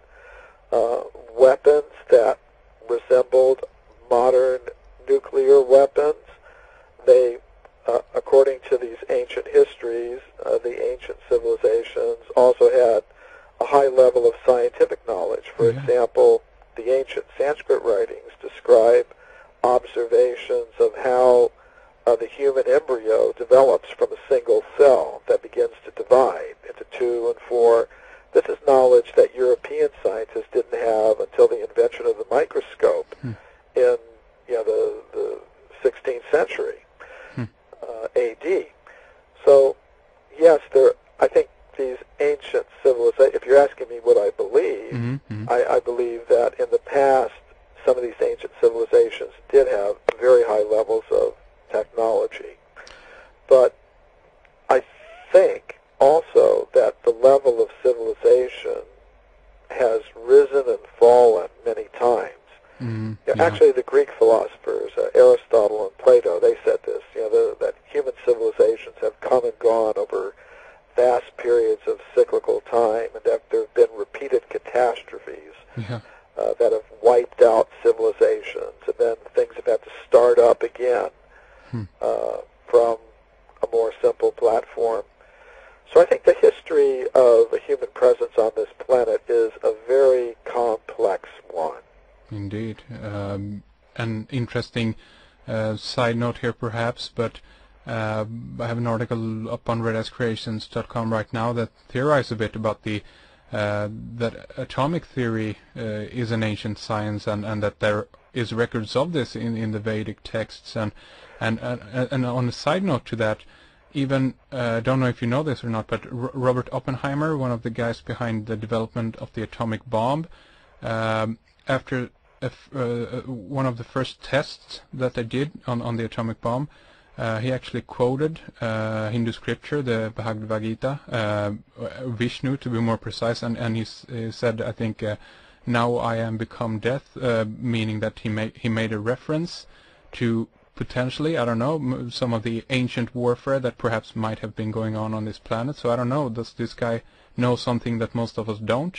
weapons that resembled modern nuclear weapons. They, according to these ancient histories, the ancient civilizations also had a high level of scientific knowledge. For example, the ancient Sanskrit writings describe observations of how the human embryo develops from a single cell that begins to divide into 2 and 4. This is knowledge that European scientists didn't have until the invention of the microscope in the 16th century AD. So, yes, I think these ancient civilizations, if you're asking me what I believe, I believe that in the past, some of these ancient civilizations did have very high levels of technology. But I think also that the level of civilization has risen and fallen many times. Actually, the Greek philosophers, Aristotle and Plato, they said this, that human civilizations have come and gone over vast periods of cyclical time, and that there have been repeated catastrophes that have wiped out civilizations, and then things have had to start up again from a more simple platform. So I think the history of a human presence on this planet is a very complex one. Indeed. An interesting side note here perhaps, but I have an article up on redicecreations.com right now that theorizes a bit about that atomic theory is an ancient science, and that there is records of this in the Vedic texts. And on a side note to that, even don't know if you know this or not, but Robert Oppenheimer, one of the guys behind the development of the atomic bomb, after one of the first tests that they did on the atomic bomb, he actually quoted Hindu scripture, the Bhagavad Gita, Vishnu to be more precise, and he said, I think, now I am become death, meaning that he made a reference to potentially, I don't know, some of the ancient warfare that perhaps might have been going on this planet. So I don't know, does this guy know something that most of us don't?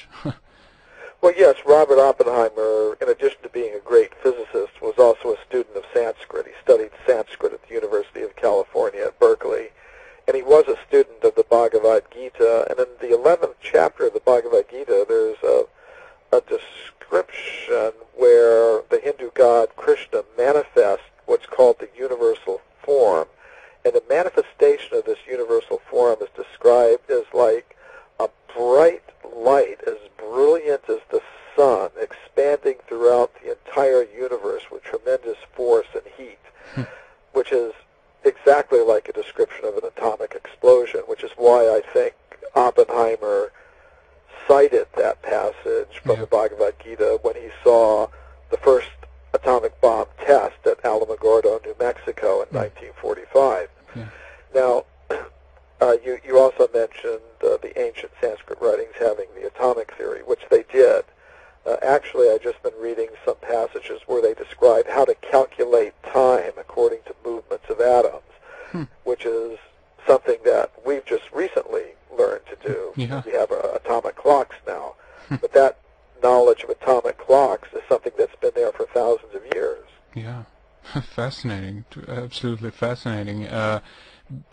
Well, yes, Robert Oppenheimer, in addition to being a great physicist, was also a student of Sanskrit. He studied Sanskrit at the University of California at Berkeley, and he was a student of the Bhagavad Gita. And in the 11th chapter of the Bhagavad Gita, there's a description where the Hindu god Krishna manifests what's called the universal form. And the manifestation of this universal form is described as like a bright light, as brilliant as the sun, expanding throughout the entire universe with tremendous force and heat, which is exactly like a description of an atomic explosion, which is why I think Oppenheimer cited that passage from the Bhagavad Gita when he saw the first atomic bomb test at Alamogordo, New Mexico in 1945. Now, you also mentioned the ancient Sanskrit writings having the atomic theory, which they did. Actually, I've just been reading some passages where they describe how to calculate time according to movements of atoms, which is something something that we've just recently learned to do. Yeah. We have atomic clocks now, but that knowledge of atomic clocks is something that's been there for thousands of years. Yeah. Fascinating. Absolutely fascinating.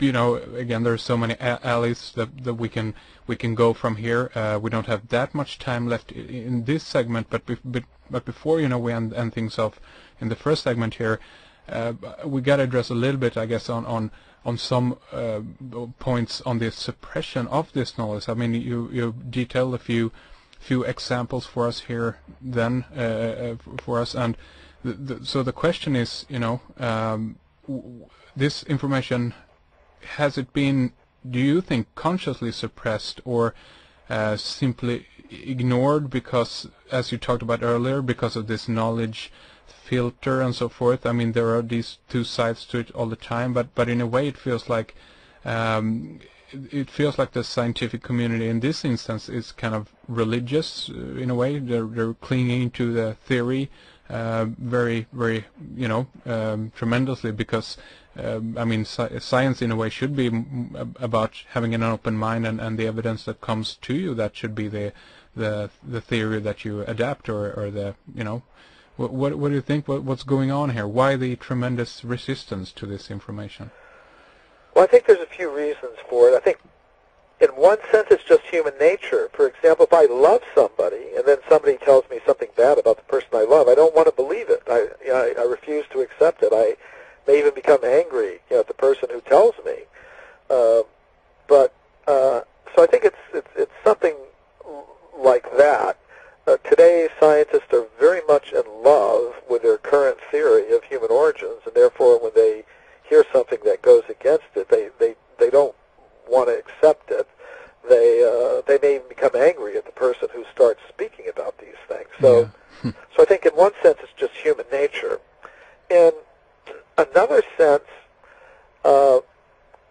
You know, again, there's so many alleys that we can go from here. We don't have that much time left in this segment, but before, you know, we end things off in the first segment here, we got to address a little bit, I guess, on some points on the suppression of this knowledge. I mean, you detailed a few examples for us here then, for us, and so the question is, you know, this information, has it been, do you think, consciously suppressed or simply ignored because, as you talked about earlier, because of this knowledge filter and so forth? I mean, there are these two sides to it all the time, but in a way it feels like the scientific community in this instance is kind of religious in a way. They're clinging to the theory very, very, you know, tremendously, because I mean, science in a way should be about having an open mind, and the evidence that comes to you, that should be the theory that you adapt, or the, you know, what do you think? What's going on here? Why the tremendous resistance to this information? Well, I think there's a few reasons for it. I think in one sense it's just human nature. For example, if I love somebody and then somebody tells me something bad about the person I love, I don't want to believe it. I refuse to accept it. I may even become angry, you know, at the person who tells me. So I think it's something like that. Today, scientists are very much in love with their current theory of human origins, and therefore when they hear something that goes against it, they don't want to accept it. They may even become angry at the person who starts speaking about these things. So, yeah. So I think in one sense it's just human nature. In another sense,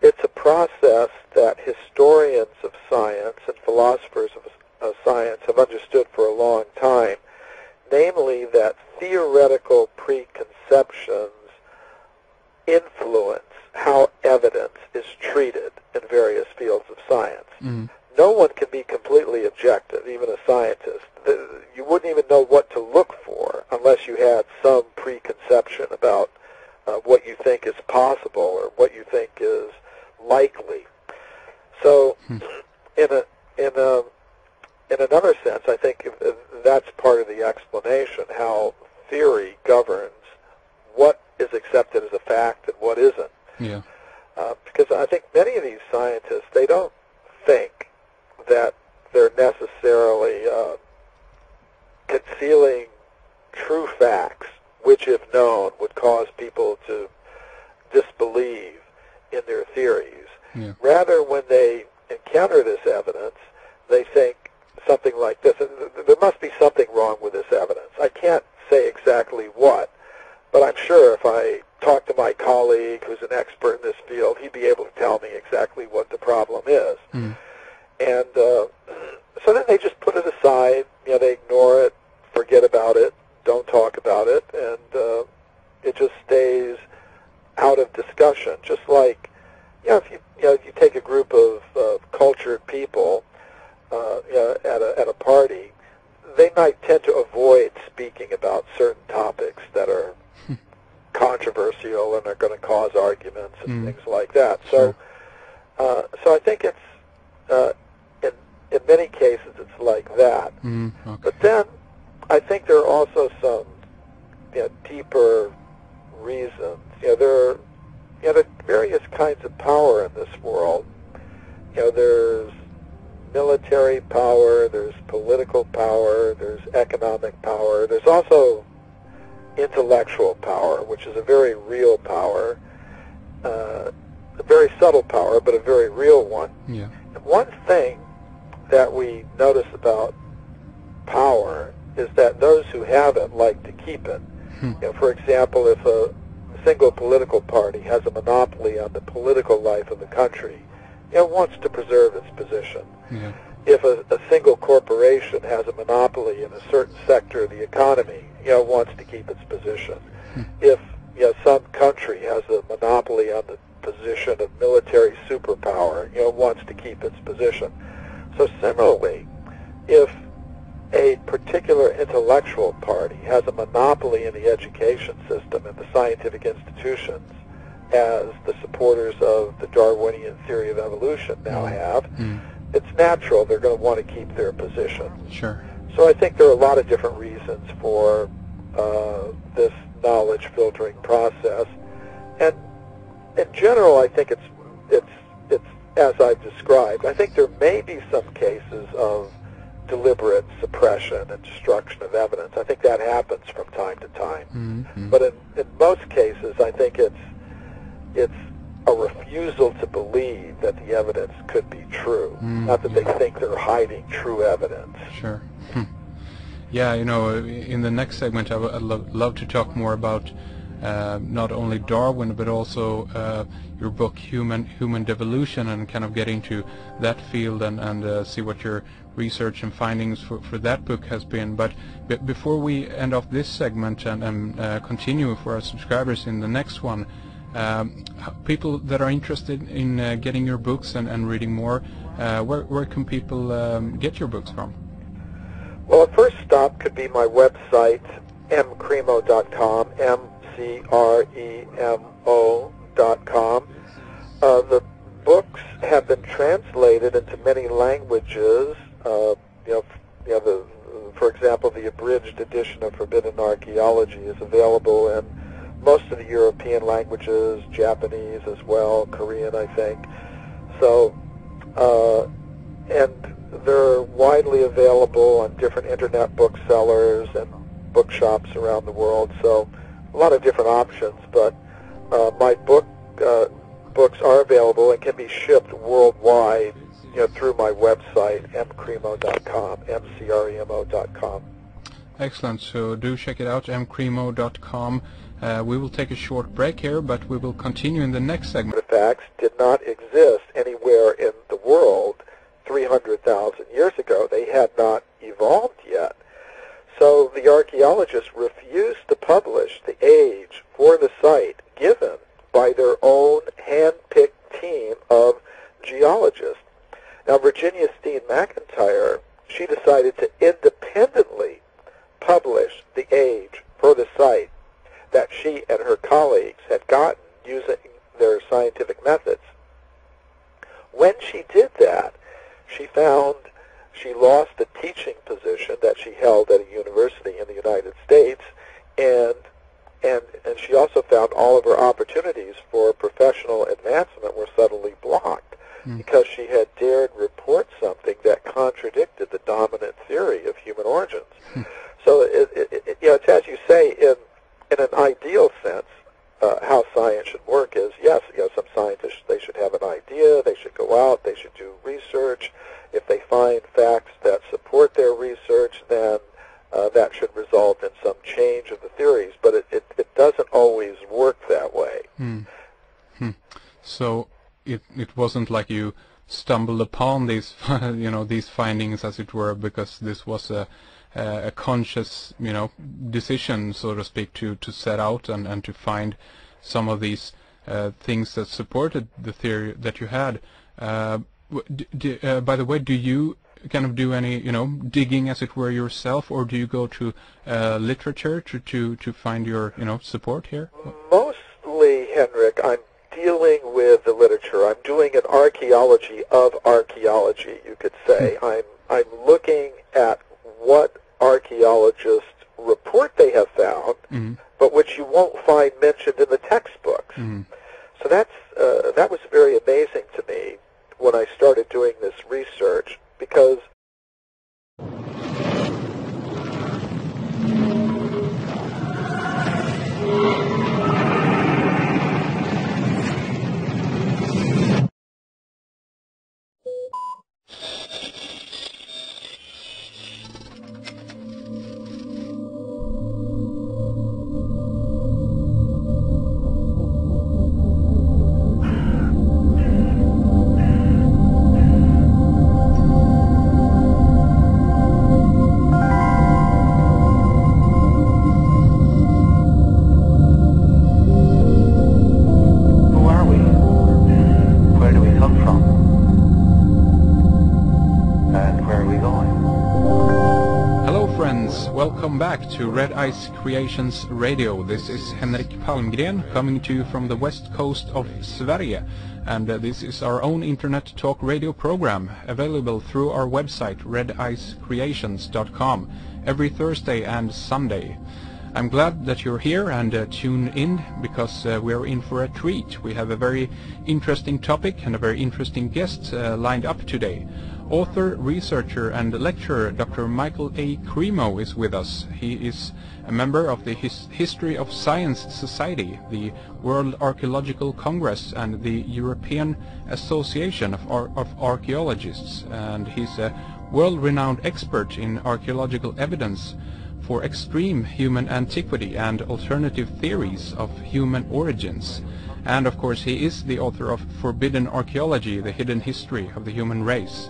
it's a process that historians of science and philosophers of science have understood for a long time, namely that theoretical preconceptions influence how evidence is treated in various fields of science. Mm. No one can be completely objective, even a scientist. You wouldn't even know what to look for unless you had some preconception about what you think is possible or what you think is likely. So, in another sense, I think that's part of the explanation, how theory governs what is accepted as a fact and what isn't. Yeah. Because I think many of these scientists, they don't think that they're necessarily concealing true facts, which, if known, would cause people to disbelieve in their theories. Yeah. Rather, when they encounter this evidence, they think something like this: there must be something wrong with this evidence. I can't say exactly what, but I'm sure if I talk to my colleague who's an expert in this field, he'd be able to tell me exactly what the problem is. Mm. And so then they just put it aside, you know, they ignore it, forget about it, don't talk about it, and it just stays out of discussion. Just like, if you take a group of cultured people at a party, they might tend to avoid speaking about certain topics that are controversial and are going to cause arguments and things like that. So, so I think it's in many cases it's like that. Okay. But then I think there are also some deeper reasons. There are various kinds of power in this world. There's military power, there's political power, there's economic power, there's also intellectual power, which is a very real power, a very subtle power, but a very real one. Yeah. And one thing that we notice about power is that those who have it like to keep it. For example, if a single political party has a monopoly on the political life of the country, it wants to preserve its position. Yeah. If a single corporation has a monopoly in a certain sector of the economy, it wants to keep its position. If some country has a monopoly on the position of military superpower, wants to keep its position. So similarly, if a particular intellectual party has a monopoly in the education system and the scientific institutions, as the supporters of the Darwinian theory of evolution now have, it's natural they're going to want to keep their position. Sure. So I think there are a lot of different reasons for this knowledge filtering process, and in general, I think it's as I've described. I think there may be some cases of deliberate suppression and destruction of evidence. I think that happens from time to time. But in most cases, I think it's a refusal to believe that the evidence could be true, not that they think they're hiding true evidence. Sure. Yeah, in the next segment, I'd love to talk more about not only Darwin, but also your book Human Devolution, and kind of get into that field and see what your research and findings for that book has been. But before we end off this segment and continue for our subscribers in the next one, people that are interested in getting your books and reading more, where can people get your books from? Well, a first stop could be my website, mcremo.com, mcremo.com. The books have been translated into many languages. For example, the abridged edition of Forbidden Archeology is available in most of the European languages, Japanese as well, Korean, I think. So, and they're widely available on different internet booksellers and bookshops around the world. So, a lot of different options. But my books are available and can be shipped worldwide, through my website, mcremo.com, mcremo.com. Excellent. So do check it out, mcremo.com. We will take a short break here, but we will continue in the next segment. Artifacts did not exist anywhere in the world 300,000 years ago. They had not evolved yet. So the archaeologists refused to publish the age for the site given by their own hand-picked team of geologists. Now, Virginia Steen McIntyre, she decided to independently publish the age for the site that she and her colleagues had gotten using their scientific methods. When she did that, she found she lost a teaching position that she held at a university in the United States, and she also found all of her opportunities for professional advancement were suddenly blocked because she had dared report something that contradicted the dominant theory of human origins. So it's as you say, in an ideal sense, how science should work is, yes, some scientists, they should have an idea, they should go out, they should do research. If they find facts that support their research, then that should result in some change of the theories, but it doesn't always work that way. So it wasn't like you stumbled upon these these findings, as it were, because this was a conscious decision, so to speak, to set out and to find some of these things that supported the theory that you had. By the way, do you kind of do any digging, as it were, yourself, or do you go to literature to find your support here? Mostly, Henrik, I'm dealing with the literature. I'm doing an archaeology of archaeology, you could say. I'm looking at what archaeologists report they have found, but which you won't find mentioned in the textbooks. So that was very amazing to me when I started doing this research, because friends, welcome back to Red Ice Creations Radio. This is Henrik Palmgren coming to you from the west coast of Sverige, and this is our own internet talk radio program available through our website redicecreations.com every Thursday and Sunday. I'm glad that you're here and tune in because we're in for a treat. We have a very interesting topic and a very interesting guest lined up today. Author, researcher and lecturer Dr. Michael A. Cremo is with us. He is a member of the History of Science Society, the World Archaeological Congress and the European Association of Archaeologists, and he's a world-renowned expert in archaeological evidence for extreme human antiquity and alternative theories of human origins. And of course he is the author of Forbidden Archeology, the hidden history of the human race.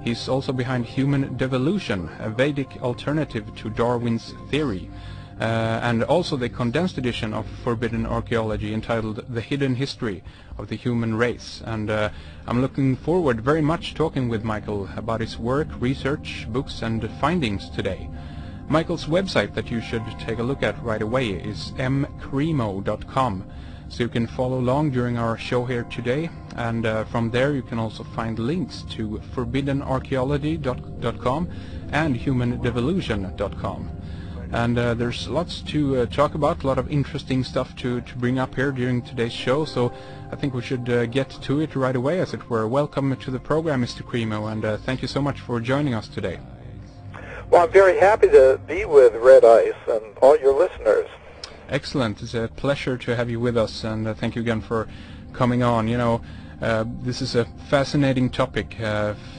He's also behind Human Devolution, a Vedic alternative to Darwin's theory, and also the condensed edition of Forbidden Archeology entitled The Hidden History of the Human Race. And I'm looking forward very much talking with Michael about his work, research, books and findings today. Michael's website that you should take a look at right away is mcremo.com. So you can follow along during our show here today, and from there you can also find links to forbiddenarcheology.com and humandevolution.com. And there's lots to talk about, a lot of interesting stuff to bring up here during today's show, so I think we should get to it right away, as it were. Welcome to the program, Mr. Cremo, and thank you so much for joining us today. Well, I'm very happy to be with Red Ice and all your listeners. Excellent. It's a pleasure to have you with us, and thank you again for coming on. You know, this is a fascinating topic,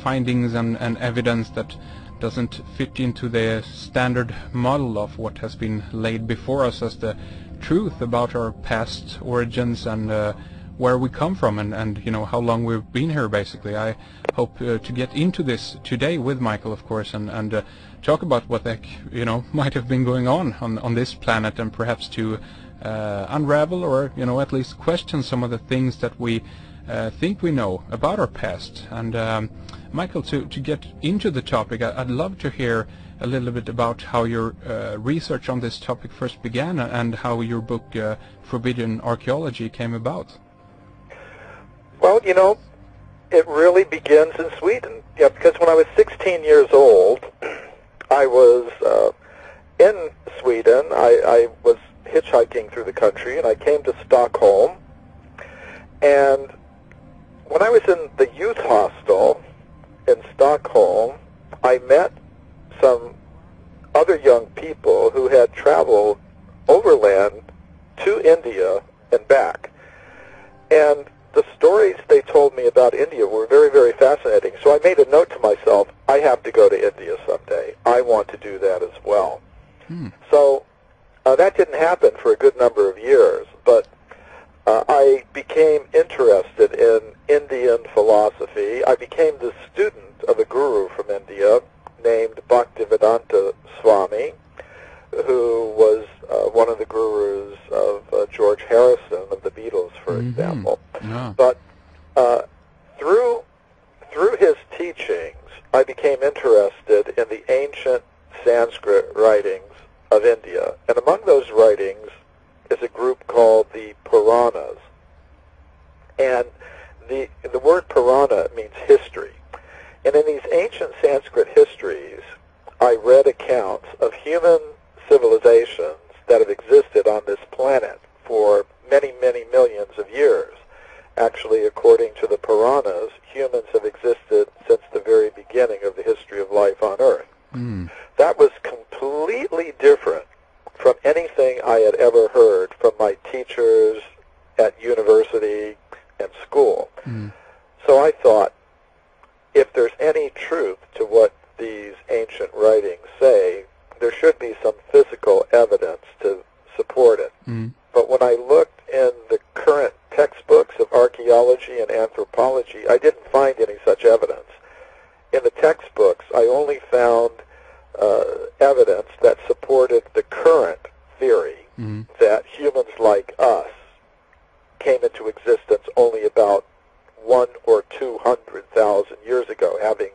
findings and evidence that doesn't fit into the standard model of what has been laid before us as the truth about our past origins and where we come from, and you know, how long we've been here, basically. I hope to get into this today with Michael, of course, and talk about what the heck, you know, might have been going on this planet, and perhaps to unravel or, you know, at least question some of the things that we think we know about our past. And Michael, to get into the topic, I'd love to hear a little bit about how your research on this topic first began and how your book Forbidden Archeology came about. Well, you know, it really begins in Sweden. Yeah, because when I was 16 years old, I was in Sweden. I was hitchhiking through the country, and I came to Stockholm. And when I was in the youth hostel in Stockholm, I met some other young people who had traveled overland to India and back. And the stories they told me about India were very, very fascinating. So I made a note to myself, I have to go to India someday. I want to do that as well. So that didn't happen for a good number of years, but I became interested in Indian philosophy. I became the student of a guru from India named Bhaktivedanta Swami, who was one of the gurus of George Harrison of the Beatles, for example. Yeah. But through his teachings, I became interested in the ancient Sanskrit writings of India. And among those writings is a group called the Puranas. And the word Purana means history. And in these ancient Sanskrit histories, I read accounts of human civilizations that have existed on this planet for many, many millions of years. Actually, according to the Puranas, humans have existed since the very beginning of the history of life on Earth. That was completely different from anything I had ever heard from my teachers at university and school. So I thought, if there's any truth to what these ancient writings say, there should be some physical evidence to support it. But when I looked in the current textbooks of archaeology and anthropology, I didn't find any such evidence. In the textbooks, I only found evidence that supported the current theory that humans like us came into existence only about 100,000 or 200,000 years ago, having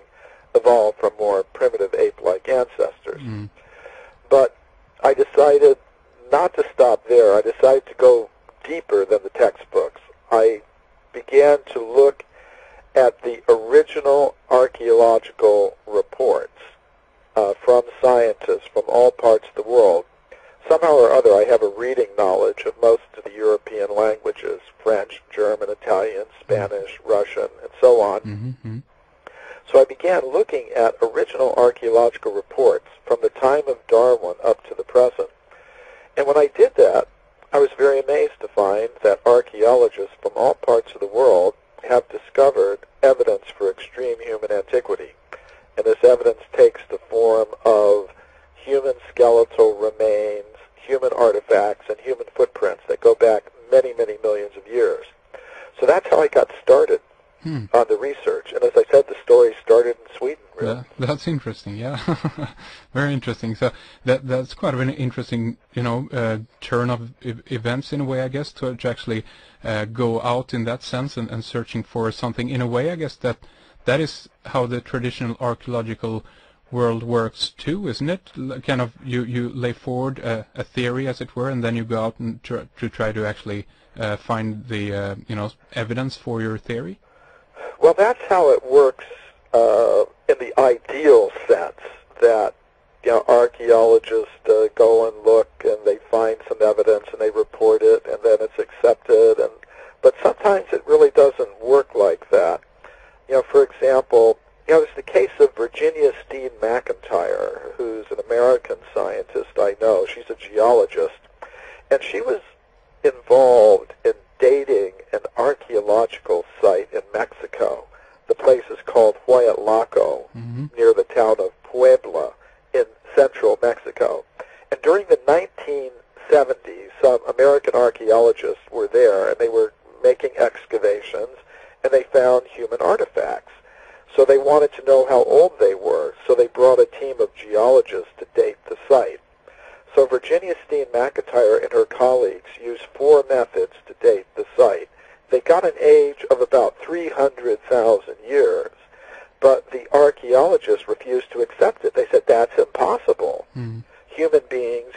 evolved from more primitive ape-like ancestors. decided not to stop there. I decided to go deeper than the textbooks. I began to look at the original archaeological reports from scientists from all parts of the world. Somehow or other, I have a reading knowledge of most of the European languages, French, German, Italian, Spanish, Russian, and so on. Mm-hmm. So I began looking at original archaeological reports from the time of Darwin up to the present. And when I did that, I was very amazed to find that archaeologists from all parts of the world have discovered evidence for extreme human antiquity. And this evidence takes the form of human skeletal remains, human artifacts, and human footprints that go back many, many millions of years. So that's how I got started on the research. And as I said, the story started in Sweden, really. That's interesting, yeah. Very interesting. So that's quite an interesting, turn of events in a way, I guess, to actually go out in that sense and searching for something. In a way, I guess that is how the traditional archaeological world works too, isn't it? Kind of you lay forward a theory, as it were, and then you go out and try to actually find the evidence for your theory. Well, that's how it works in the ideal sense, that archaeologists go and look and they find some evidence and they report it and then it's accepted. But sometimes it really doesn't work like that. For example, there's the case of Virginia Steen McIntyre, who's an American scientist I know. She's a geologist, and she was involved in dating an archaeological site in Mexico. The place is called Huayatlaco, near the town of Puebla in central Mexico. And during the 1970s, some American archaeologists were there, and they were making excavations, and they found human artifacts. So they wanted to know how old they were, so they brought a team of geologists to date the site. So Virginia Steen McIntyre and her colleagues used 4 methods to date the site. They got an age of about 300,000 years, but the archaeologists refused to accept it. They said, that's impossible. Human beings